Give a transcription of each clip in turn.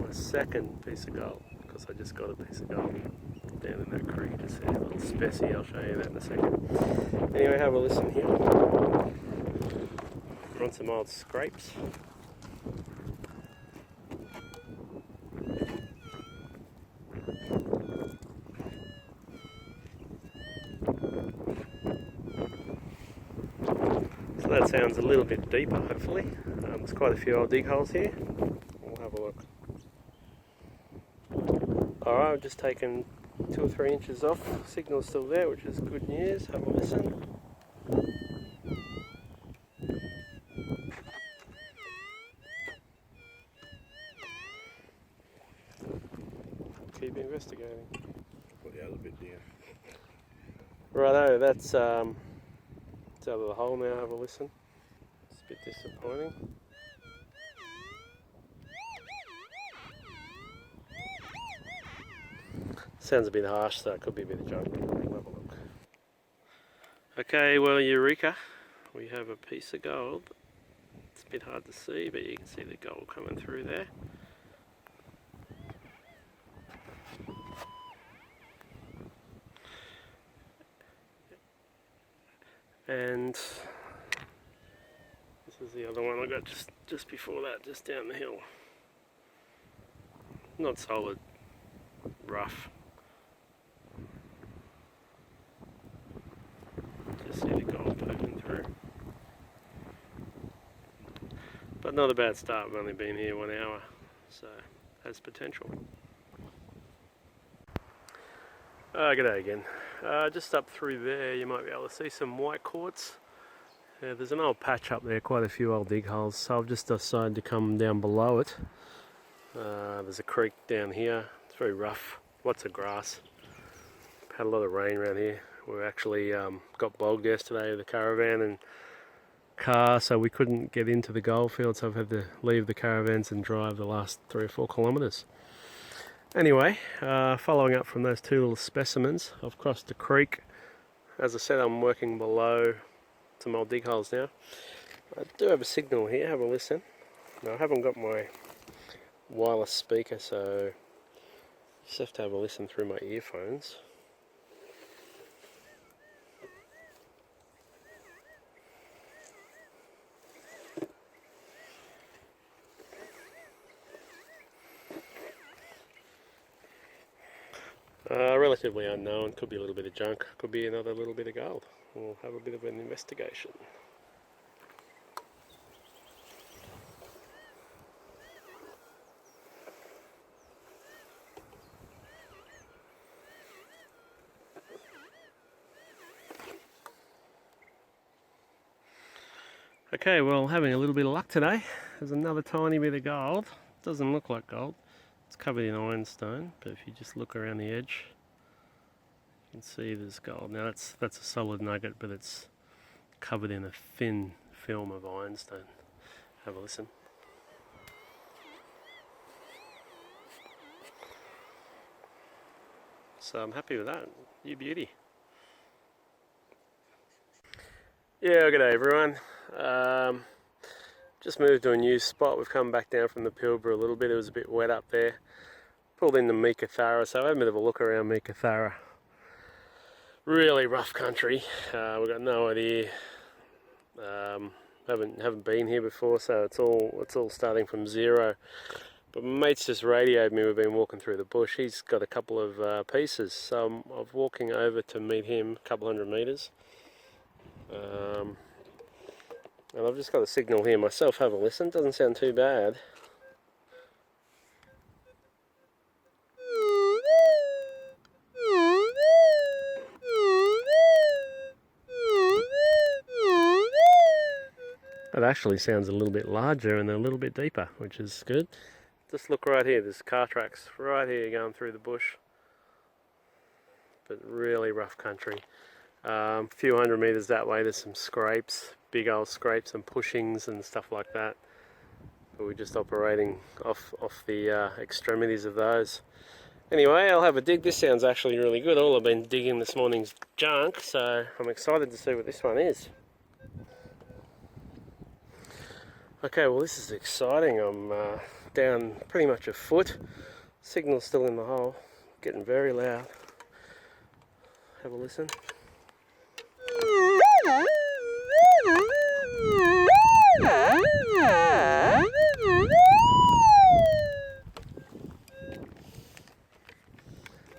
my second piece of gold, because I just got a piece of gold down in that creek. Just a little specie, I'll show you that in a second. Anyway, have a listen here. We're on some old scrapes. So that sounds a little bit deeper, hopefully. There's quite a few old dig holes here. We'll have a look. Alright, I've just taken 2 or 3 inches off. Signal's still there, which is good news. Have a listen. Keep investigating. Put the other bit down. Righto, that's it's out of the hole now. Have a listen. It's a bit disappointing. Sounds a bit harsh, so it could be a bit of junk. We'll have a look. Okay, well, Eureka. We have a piece of gold. It's a bit hard to see, but you can see the gold coming through there. And this is the other one I got just before that, just down the hill. Not solid, rough. Just see the gold poking through. But not a bad start. We've only been here 1 hour, so has potential. G'day again. Just up through there you might be able to see some white quartz. There's an old patch up there, quite a few old dig holes, so I've just decided to come down below it. There's a creek down here. It's very rough, lots of grass. Had a lot of rain around here. We actually got bogged yesterday with the caravan and car, so we couldn't get into the gold field, so I've had to leave the caravans and drive the last 3 or 4 kilometres. Anyway, following up from those 2 little specimens, I've crossed the creek. As I said, I'm working below some old dig holes now. I do have a signal here, have a listen. Now, I haven't got my wireless speaker, so you just have to have a listen through my earphones. Relatively unknown, could be a little bit of junk, could be another little bit of gold. We'll have a bit of an investigation. Okay, well, having a little bit of luck today. There's another tiny bit of gold. Doesn't look like gold. It's covered in ironstone, but if you just look around the edge, you can see there's gold. Now that's a solid nugget, but it's covered in a thin film of ironstone. Have a listen. So I'm happy with that. You beauty. Yeah, g'day everyone. Just moved to a new spot. We've come back down from the Pilbara a little bit. It was a bit wet up there. Pulled into Meekatharra, so I had a bit of a look around Meekatharra. Really rough country. We've got no idea. Haven't been here before, so it's all starting from zero. But my mate's just radioed me. We've been walking through the bush. He's got a couple of pieces, so I'm walking over to meet him, a couple 100 metres. And I've just got a signal here myself. Have a listen. Doesn't sound too bad. It actually sounds a little bit larger and a little bit deeper, which is good. Just look right here, there's car tracks right here going through the bush. But really rough country. A few 100 metres that way there's some scrapes, big old scrapes and pushings and stuff like that. But we're just operating off the extremities of those. Anyway, I'll have a dig. This sounds actually really good. All I've been digging this morning's junk, so I'm excited to see what this one is. Okay, well this is exciting. I'm down pretty much a foot. Signal's still in the hole, getting very loud. Have a listen.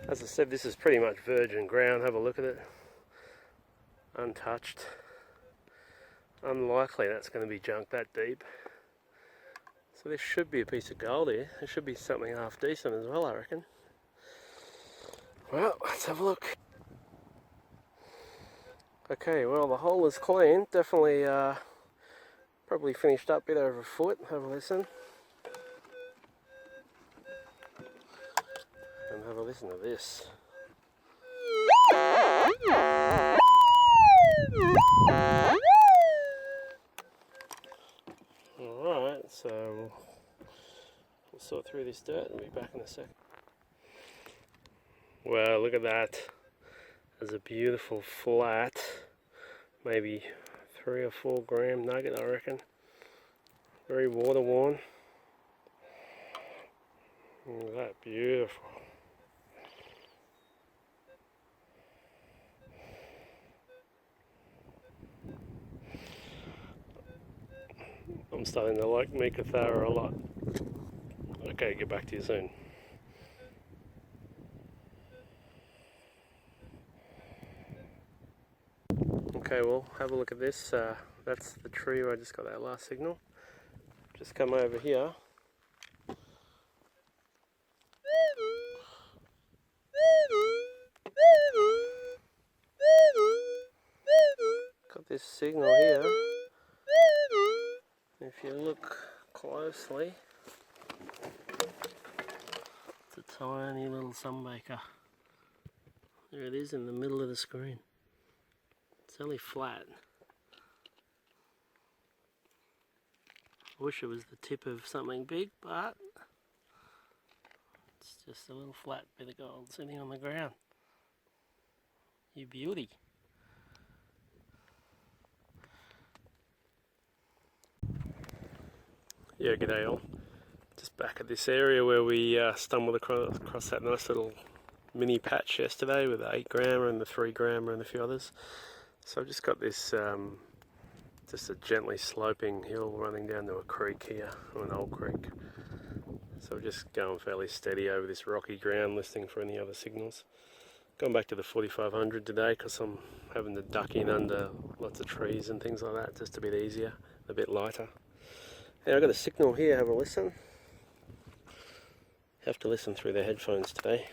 As I said, this is pretty much virgin ground. Have a look at it. Untouched. Unlikely that's going to be junk that deep. So there should be a piece of gold here. There should be something half decent as well, I reckon. Well, let's have a look. Okay, well the hole is clean. Definitely probably finished up a bit over a foot. Have a listen. And have a listen to this. Alright, so we'll sort through this dirt and be back in a sec. Wow, look at that. There's a beautiful flat, maybe 3 or 4 gram nugget, I reckon. Very water worn. Look at that, beautiful. I'm starting to like Meekatharra a lot. Okay, get back to you soon. Okay, well, have a look at this. That's the tree where I just got that last signal. Just come over here. Got this signal here. If you look closely, it's a tiny little sunbaker. There it is in the middle of the screen. It's only flat. I wish it was the tip of something big, but it's just a little flat bit of gold sitting on the ground. You beauty. Yeah, g'day all. Just back at this area where we stumbled across that nice little mini patch yesterday with the 8 grammer and the 3 grammer and a few others. So I've just got this, just a gently sloping hill running down to a creek here, or an old creek. So we're just going fairly steady over this rocky ground, listening for any other signals. Going back to the 4500 today because I'm having to duck in under lots of trees and things like that, just a bit easier, a bit lighter. Now I've got a signal here, have a listen. Have to listen through the headphones today.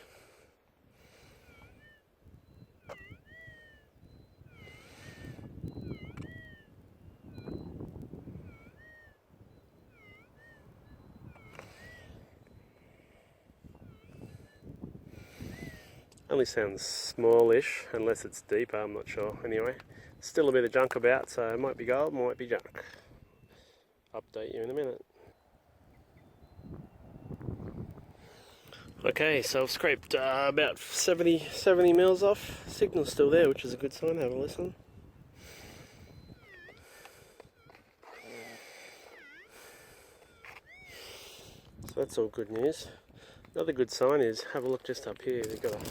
Only sounds smallish, unless it's deeper, I'm not sure. Anyway, still a bit of junk about, so it might be gold, might be junk. Update you in a minute. Okay, so I've scraped about 70 mils off. Signal's still there, which is a good sign. Have a listen. So that's all good news. Another good sign is, have a look just up here. They've got to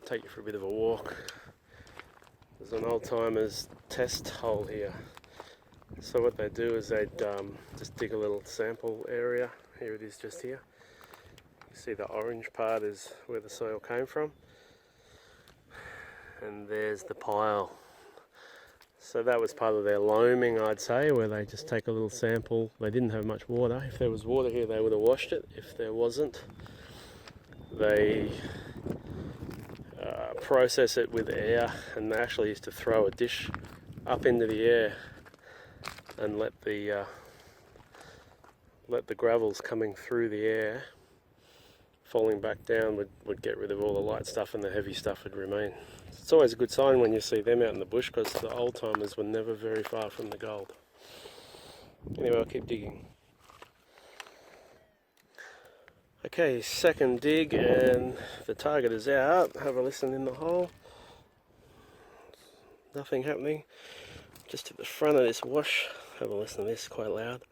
take you for a bit of a walk. There's an old timers test hole here. So what they do is they'd just dig a little sample area. Here it is, just here. You see the orange part is where the soil came from. And there's the pile. So that was part of their loaming, I'd say, where they just take a little sample. They didn't have much water. If there was water here, they would have washed it. If there wasn't, they process it with air, and they actually used to throw a dish up into the air and let the gravels coming through the air falling back down would get rid of all the light stuff, and the heavy stuff would remain. It's always a good sign when you see them out in the bush, because the old timers were never very far from the gold. Anyway, I'll keep digging. Okay, second dig, and the target is out. Have a listen in the hole. Nothing happening. Just at the front of this wash. Have a listen to this, quite loud.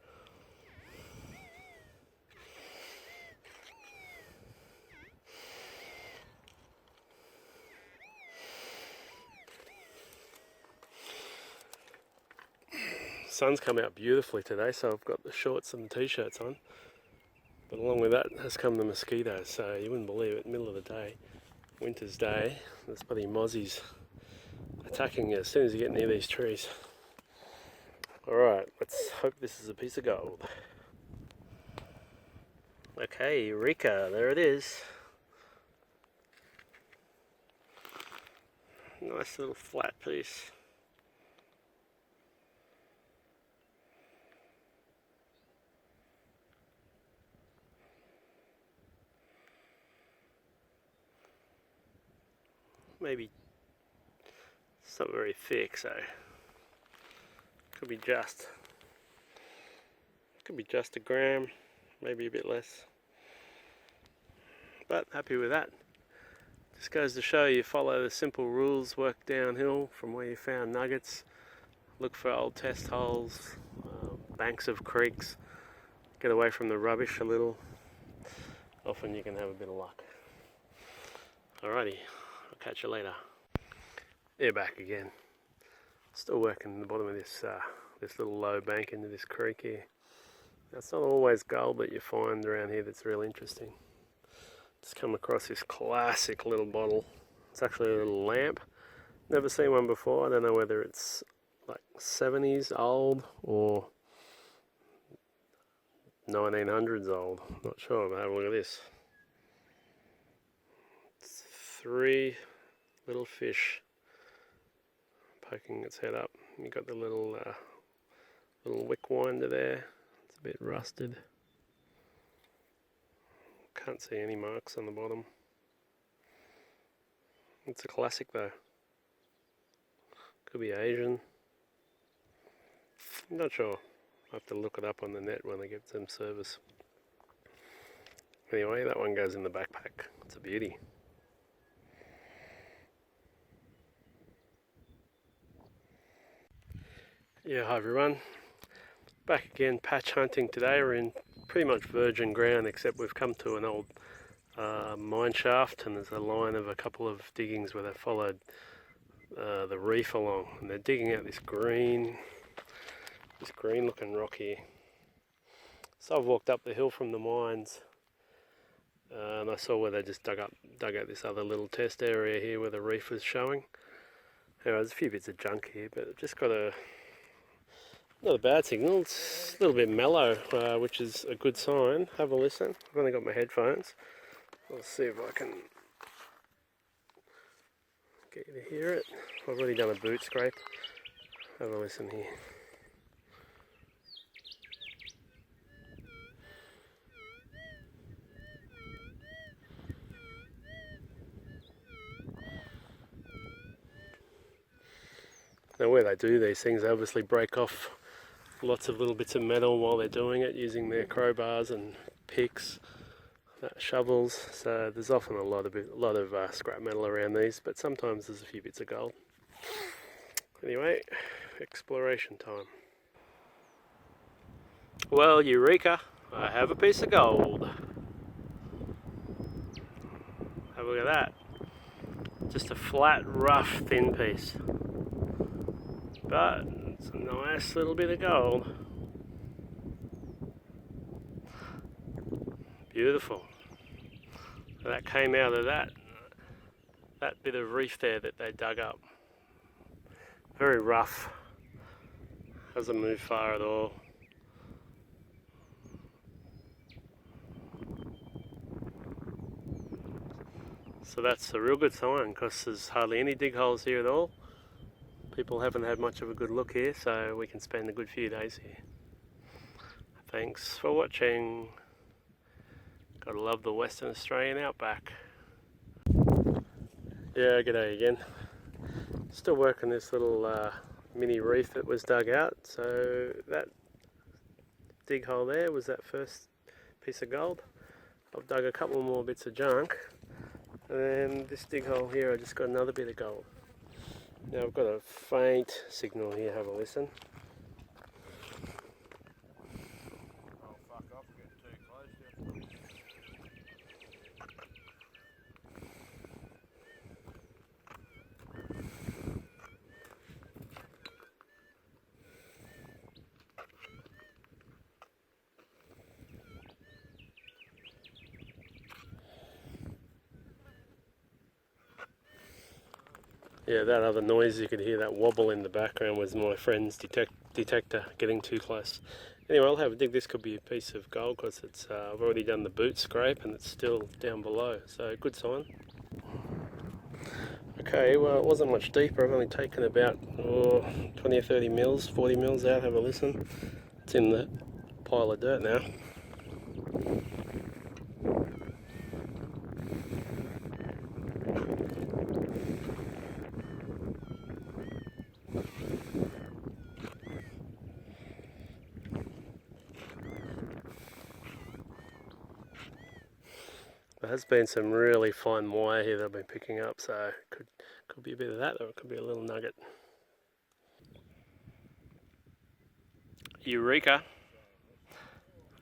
sun's come out beautifully today, so I've got the shorts and the t-shirts on. But along with that has come the mosquitoes, so you wouldn't believe it, middle of the day, winter's day, there's bloody mozzies attacking you as soon as you get near these trees. Alright, let's hope this is a piece of gold. Okay, Eureka, there it is. Nice little flat piece. Maybe it's not very thick, so could be just a gram, maybe a bit less. But happy with that. Just goes to show you follow the simple rules, work downhill from where you found nuggets, look for old test holes, banks of creeks, get away from the rubbish a little. Often you can have a bit of luck. Alrighty, I'll catch you later. Yeah, back again. Still working the bottom of this this little low bank into this creek here. It's not always gold that you find around here that's real interesting. Just come across this classic little bottle. It's actually a little lamp. Never seen one before. I don't know whether it's like 70s old or 1900s old. Not sure, but have a look at this. It's 3 little fish poking its head up. You got the little wick winder there. It's a bit rusted. Can't see any marks on the bottom. It's a classic though. Could be Asian. I'm not sure. I'll have to look it up on the net when I get some service. Anyway, that one goes in the backpack. It's a beauty. Yeah, hi everyone. Back again, patch hunting today. We're in pretty much virgin ground, except we've come to an old mine shaft, and there's a line of a couple of diggings where they followed the reef along, and they're digging out this green looking rock here. So I've walked up the hill from the mines, and I saw where they just dug out this other little test area here where the reef was showing. Anyway, there's a few bits of junk here, but I've just got not a bad signal. It's a little bit mellow, which is a good sign. Have a listen. I've only got my headphones. I'll see if I can get you to hear it. I've already done a boot scrape. Have a listen here. Now where they do these things, they obviously break off lots of little bits of metal while they're doing it, using their crowbars and picks, shovels. So there's often a lot of scrap metal around these, but sometimes there's a few bits of gold. Anyway, exploration time. Well, Eureka! I have a piece of gold. Have a look at that. Just a flat, rough, thin piece. But it's a nice little bit of gold. Beautiful. That came out of that bit of reef there that they dug up. Very rough. Hasn't moved far at all. So that's a real good sign, because there's hardly any dig holes here at all. People haven't had much of a good look here, so we can spend a good few days here. Thanks for watching. Gotta love the Western Australian outback. Yeah, g'day again. Still working this little mini reef that was dug out. So that dig hole there was that first piece of gold. I've dug a couple more bits of junk. And then this dig hole here, I just got another bit of gold. Now I've got a faint signal here, have a listen. Oh, fuck off, we're getting too close here. Yeah, that other noise you could hear, that wobble in the background, was my friend's detector getting too close. Anyway, I'll have a dig. This could be a piece of gold because it's I've already done the boot scrape and it's still down below, so good sign. Okay, well, it wasn't much deeper. I've only taken about 20 or 30 mils, 40 mils out. Have a listen. It's in the pile of dirt now. There has been some really fine wire here that I've been picking up, so could be a bit of that, or it could be a little nugget. Eureka!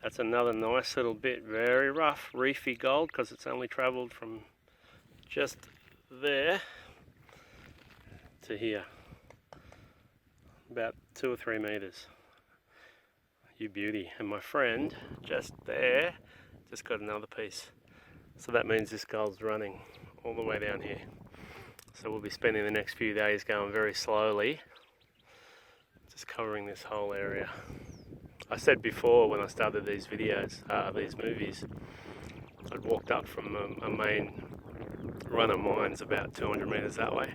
That's another nice little bit, very rough, reefy gold, because it's only travelled from just there to here, about 2 or 3 metres. You beauty. And my friend just there just got another piece. So that means this gold's running all the way down here. So we'll be spending the next few days going very slowly, just covering this whole area. I said before when I started these videos, these movies, I'd walked up from a main run of mines about 200 metres that way.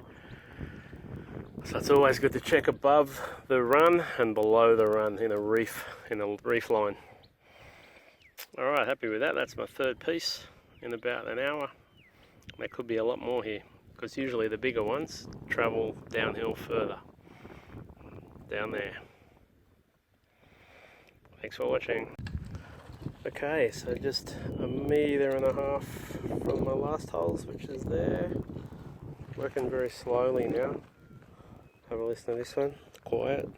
So it's always good to check above the run and below the run in a reef line. Alright, happy with that. That's my third piece in about an hour. There could be a lot more here, because usually the bigger ones travel downhill further. Down there. Thanks for watching. Okay, so just 1.5 meters from my last holes, which is there. Working very slowly now. Have a listen to this one. Quiet.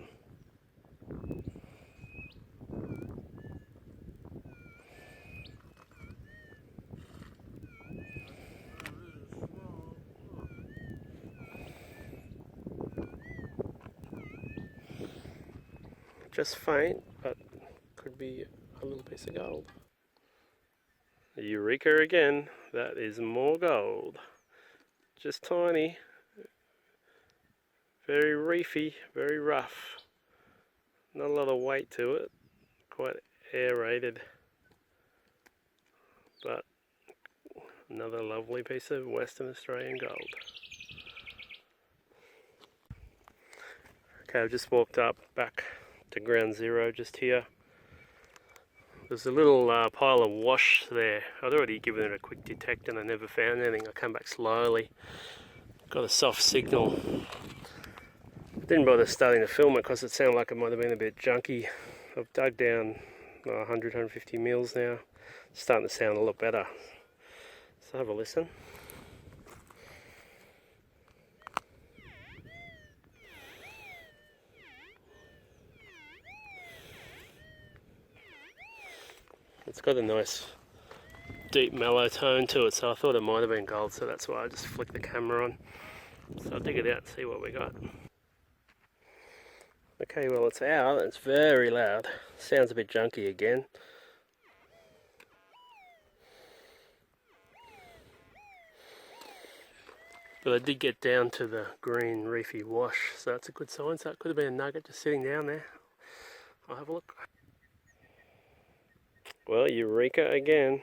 Just faint, but could be a little piece of gold. Eureka again. That is more gold. Just tiny. Very reefy, very rough. Not a lot of weight to it. Quite aerated. But another lovely piece of Western Australian gold. Okay, I've just walked up back to ground zero just here. There's a little pile of wash there. I'd already given it a quick detect and I never found anything. I come back slowly. Got a soft signal. Didn't bother starting to film it because it sounded like it might have been a bit junky. I've dug down 100, 150 mils now. It's starting to sound a lot better. So have a listen. It's got a nice deep mellow tone to it, so I thought it might have been gold, so that's why I just flicked the camera on. So I'll dig it out and see what we got. Okay, well it's out, it's very loud. Sounds a bit junky again. But I did get down to the green reefy wash, so that's a good sign. So it could have been a nugget just sitting down there. I'll have a look. Well, Eureka again.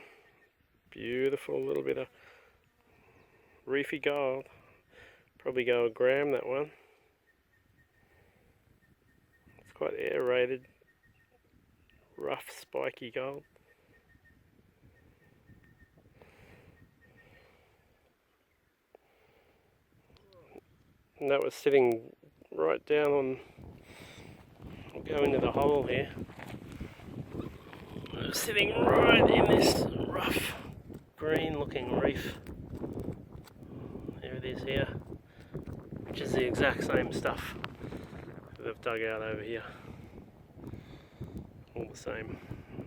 Beautiful little bit of reefy gold. Probably go a gram, that one. It's quite aerated, rough, spiky gold. And that was sitting right down on, I'll go into the hole here. It was sitting right in this rough, green looking reef. There it is here, which is the exact same stuff that I've dug out over here. All the same.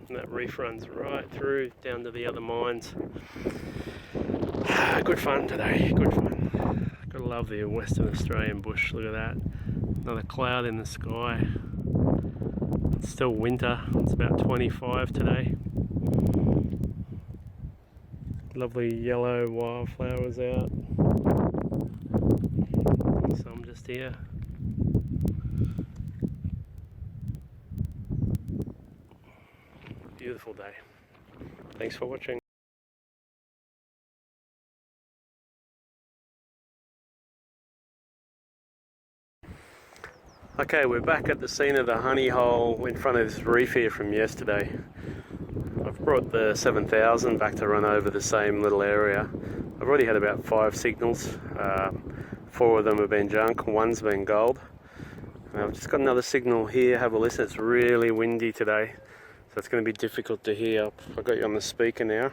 And that reef runs right through down to the other mines. Good fun today, good fun. Gotta love the Western Australian bush, look at that. Another cloud in the sky. It's still winter, it's about 25 today. Lovely yellow wildflowers out. here. Beautiful day. Thanks for watching. Okay, we're back at the scene of the honey hole in front of this reef here from yesterday. I've brought the 7000 back to run over the same little area. I've already had about 5 signals. 4 of them have been junk, 1's been gold. I've just got another signal here, have a listen. It's really windy today, so it's going to be difficult to hear. I've got you on the speaker now.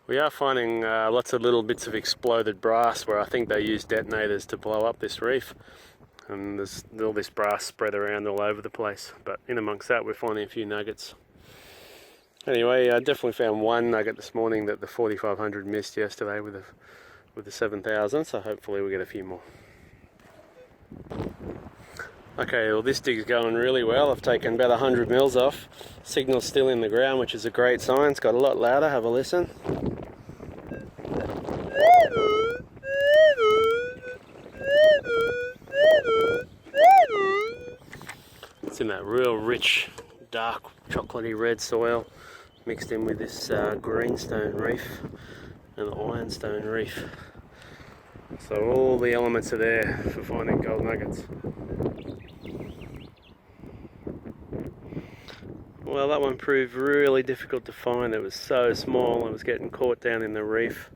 We are finding lots of little bits of exploded brass where I think they use detonators to blow up this reef. And there's all this brass spread around all over the place. But in amongst that, we're finding a few nuggets. Anyway, I definitely found 1 nugget this morning that the 4500 missed yesterday with the 7000. So hopefully we'll get a few more. Okay, well this dig's going really well. I've taken about 100 mils off. Signal's still in the ground, which is a great sign. It's got a lot louder. Have a listen. It's in that real rich, dark, chocolatey red soil mixed in with this greenstone reef and the ironstone reef. So all the elements are there for finding gold nuggets. Well, that one proved really difficult to find. It was so small, it was getting caught down in the reef.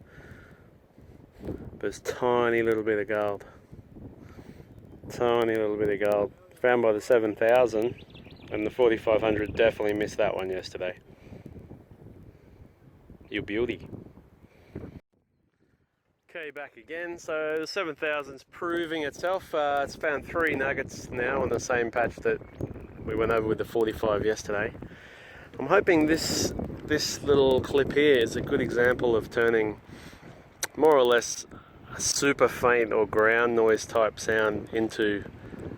But it's a tiny little bit of gold. Tiny little bit of gold. Found by the 7000, and the 4500 definitely missed that one yesterday. You beauty. Okay, back again. So the 7000's proving itself. It's found 3 nuggets now on the same patch that we went over with the 45 yesterday. I'm hoping this little clip here is a good example of turning more or less a super faint or ground noise type sound into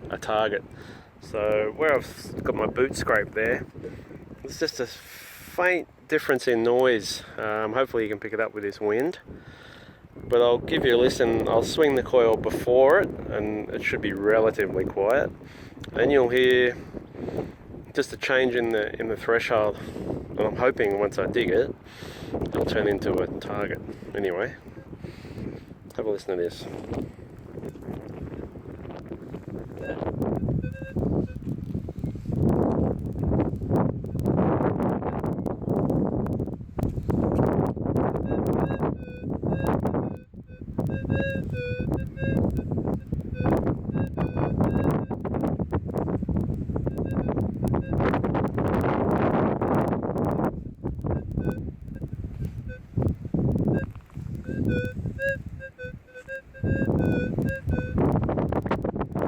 a target. So where I've got my boot scrape there, it's just a faint difference in noise. Hopefully you can pick it up with this wind. But I'll give you a listen. I'll swing the coil before it and it should be relatively quiet. And you'll hear just a change in the threshold. And I'm hoping once I dig it, it'll turn into a target. Anyway, have a listen to this.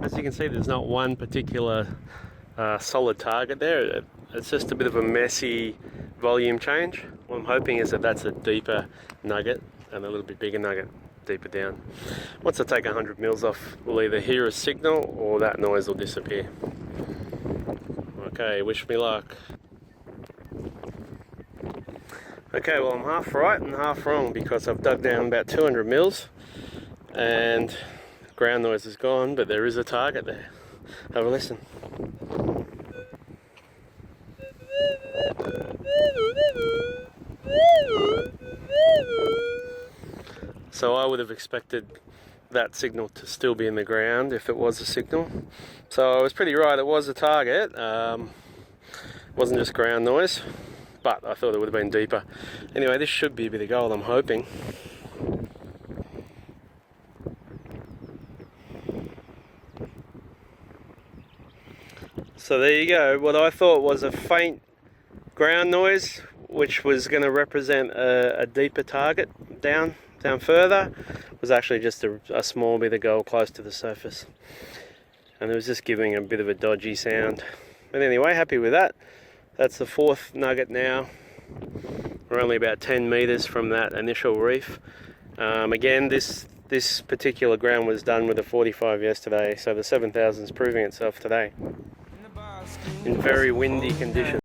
As you can see, there's not one particular solid target there. It's just a bit of a messy volume change. What I'm hoping is that that's a deeper nugget and a little bit bigger nugget deeper down. Once I take 100 mils off, we'll either hear a signal or that noise will disappear. Okay, wish me luck. Okay, well I'm half right and half wrong because I've dug down about 200 mils and ground noise is gone, but there is a target there. Have a listen. So I would have expected that signal to still be in the ground if it was a signal. So I was pretty right, it was a target. Wasn't just ground noise, but I thought it would have been deeper. Anyway, this should be a bit of gold, I'm hoping. So there you go, what I thought was a faint ground noise, which was going to represent a deeper target down further, was actually just a small bit of gold close to the surface. And it was just giving a bit of a dodgy sound. But anyway, happy with that. That's the 4th nugget now. We're only about 10 meters from that initial reef. Again, this particular ground was done with a 45 yesterday, so the 7000 is proving itself today in very windy conditions.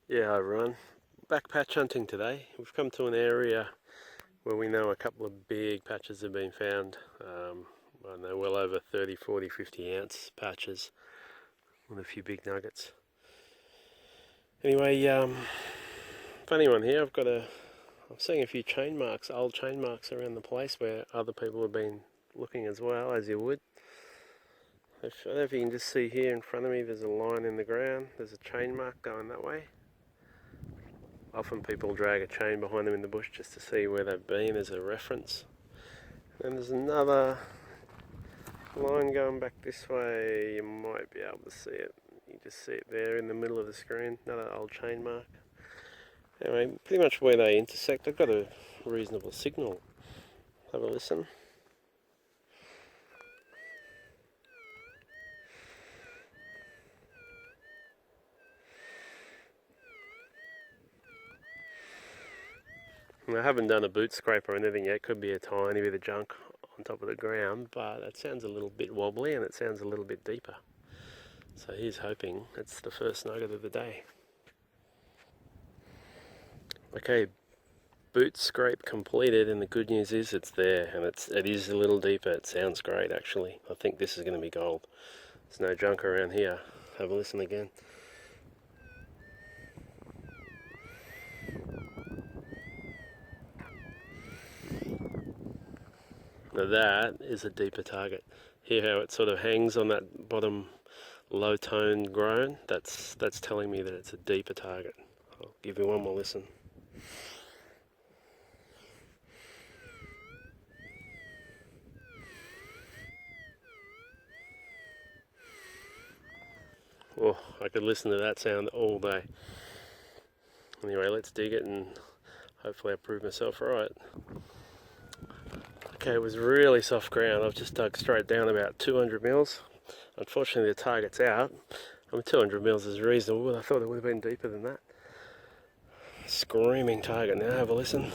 Yeah, hi everyone. Back patch hunting today. We've come to an area where we know a couple of big patches have been found. I know well over 30, 40, 50 ounce patches with a few big nuggets. Anyway, funny one here. I'm seeing a few chain marks, old chain marks around the place where other people have been looking as well, as you would. I don't know if you can just see here in front of me, there's a line in the ground. There's a chain mark going that way. Often people drag a chain behind them in the bush just to see where they've been as a reference. And there's another line going back this way. You might be able to see it. You just see it there in the middle of the screen. Another old chain mark. Anyway, pretty much where they intersect, they've got a reasonable signal. Have a listen. I haven't done a boot scrape or anything yet. Could be a tiny bit of junk on top of the ground, but it sounds a little bit wobbly and it sounds a little bit deeper. So here's hoping it's the first nugget of the day. Okay, boot scrape completed, and the good news is it's there, and it is a little deeper. It sounds great actually. I think this is going to be gold. There's no junk around here. Have a listen again. Now that is a deeper target. Hear how it sort of hangs on that bottom low tone groan? That's telling me that it's a deeper target. I'll give you one more listen. Oh, I could listen to that sound all day. Anyway, let's dig it and hopefully I prove myself right. Okay, it was really soft ground. I've just dug straight down about 200 mils. Unfortunately, the target's out. 200 mils is reasonable, but I thought it would have been deeper than that. Screaming target. Now have a listen.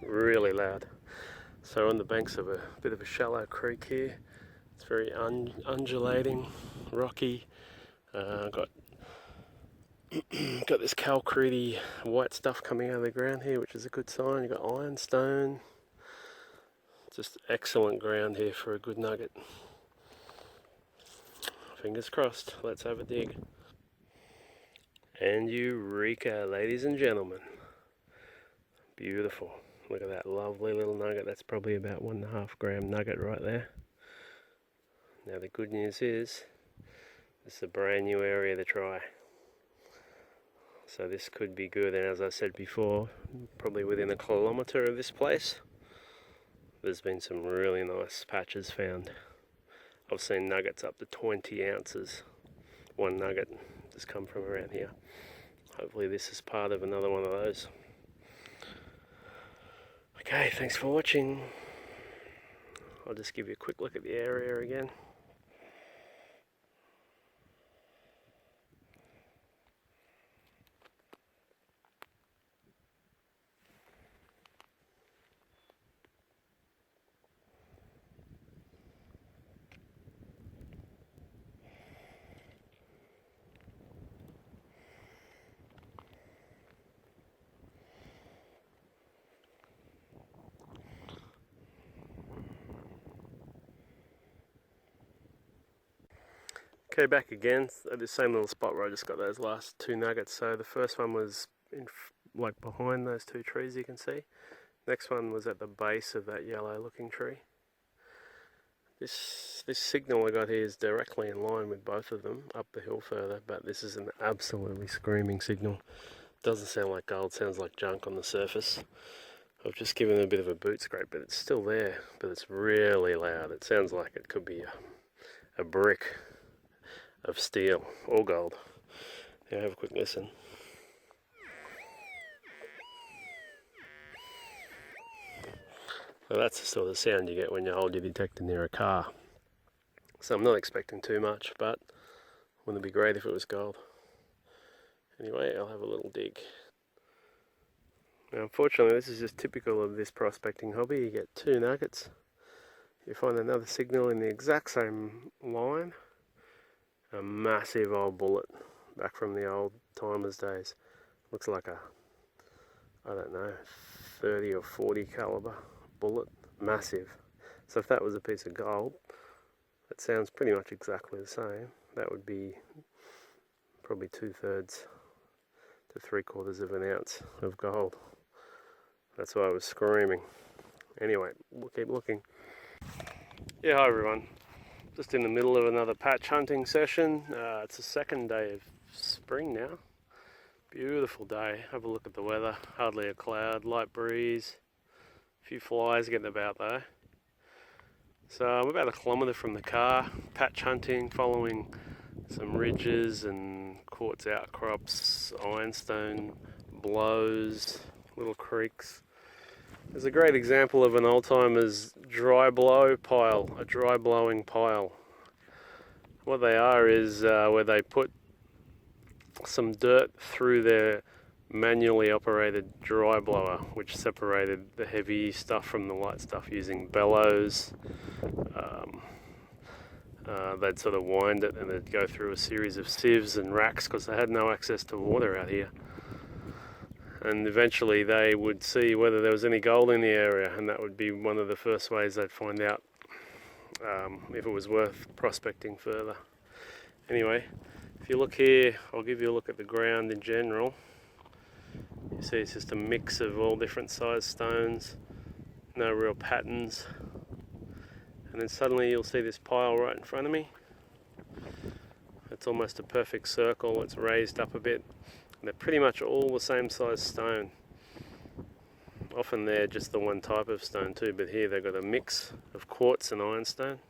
Really loud. So on the banks of a bit of a shallow creek here. It's very undulating, rocky. Got this calcarity white stuff coming out of the ground here, which is a good sign. You've got ironstone. Just excellent ground here for a good nugget. Fingers crossed. Let's have a dig. And eureka, ladies and gentlemen. Beautiful. Look at that lovely little nugget. That's probably about 1.5 gram nugget right there. Now the good news is, this is a brand new area to try. So this could be good, and as I said before, probably within 1 kilometre of this place, there's been some really nice patches found. I've seen nuggets up to 20 ounces. One nugget has come from around here. Hopefully this is part of another one of those. Okay, thanks for watching. I'll just give you a quick look at the area again. Okay, back again at the same little spot where I just got those last 2 nuggets. So the first one was like behind those 2 trees you can see. Next one was at the base of that yellow looking tree. This signal I got here is directly in line with both of them up the hill further, but this is an absolutely screaming signal. Doesn't sound like gold, sounds like junk on the surface. I've just given it a bit of a boot scrape, but it's still there, but it's really loud. It sounds like it could be a brick of steel or gold. Yeah, have a quick listen. Well, that's the sort of sound you get when you hold your detector near a car. So I'm not expecting too much, but wouldn't it be great if it was gold? Anyway, I'll have a little dig. Now, unfortunately, this is just typical of this prospecting hobby. You get 2 nuggets. You find another signal in the exact same line. A massive old bullet back from the old timers days. Looks like a, I don't know, 30 or 40 caliber bullet. Massive. So if that was a piece of gold, it sounds pretty much exactly the same. That would be probably 2/3 to 3/4 of an ounce of gold. That's why I was screaming. Anyway, we'll keep looking. Yeah, hi everyone. Just in the middle of another patch hunting session. It's the second day of spring now. Beautiful day. Have a look at the weather. Hardly a cloud, light breeze. A few flies getting about though. So I'm about 1 kilometre from the car, patch hunting, following some ridges and quartz outcrops, ironstone blows, little creeks. There's a great example of an old-timer's dry blow pile, a dry blowing pile. What they are is where they put some dirt through their manually operated dry blower, which separated the heavy stuff from the light stuff using bellows. They'd sort of wind it and they'd go through a series of sieves and racks because they had no access to water out here. And eventually they would see whether there was any gold in the area, and that would be one of the first ways they'd find out if it was worth prospecting further. Anyway, if you look here, I'll give you a look at the ground in general. You see it's just a mix of all different sized stones, no real patterns. And then suddenly you'll see this pile right in front of me. It's almost a perfect circle, it's raised up a bit. And they're pretty much all the same size stone. Often they're just the one type of stone too, but here they've got a mix of quartz and ironstone.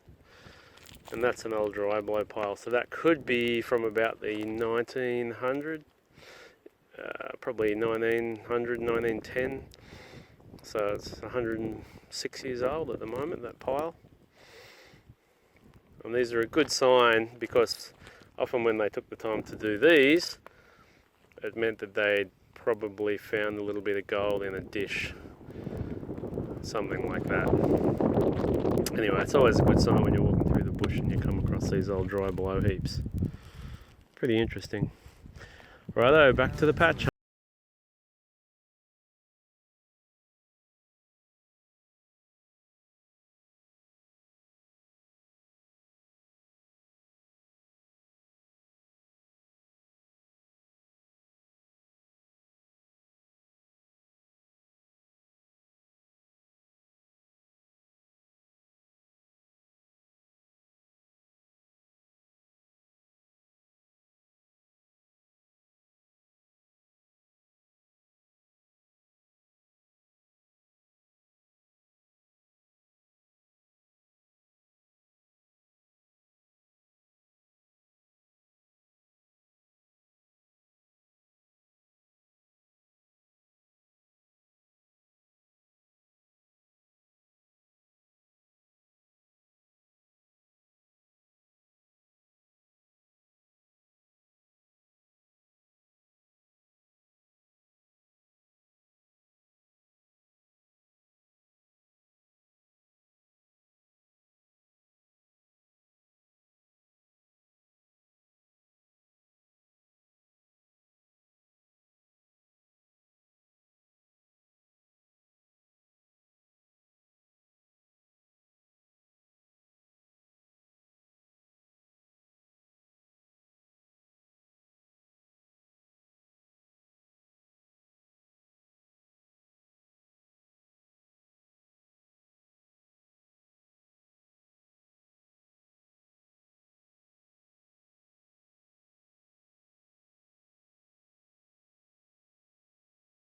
And that's an old dry blow pile. So that could be from about the 1900, probably 1900, 1910. So it's 106 years old at the moment, that pile. And these are a good sign because often when they took the time to do these, it meant that they'd probably found a little bit of gold in a dish, something like that. Anyway, it's always a good sign when you're walking through the bush and you come across these old dry blow heaps. Pretty interesting. Righto, back to the patch.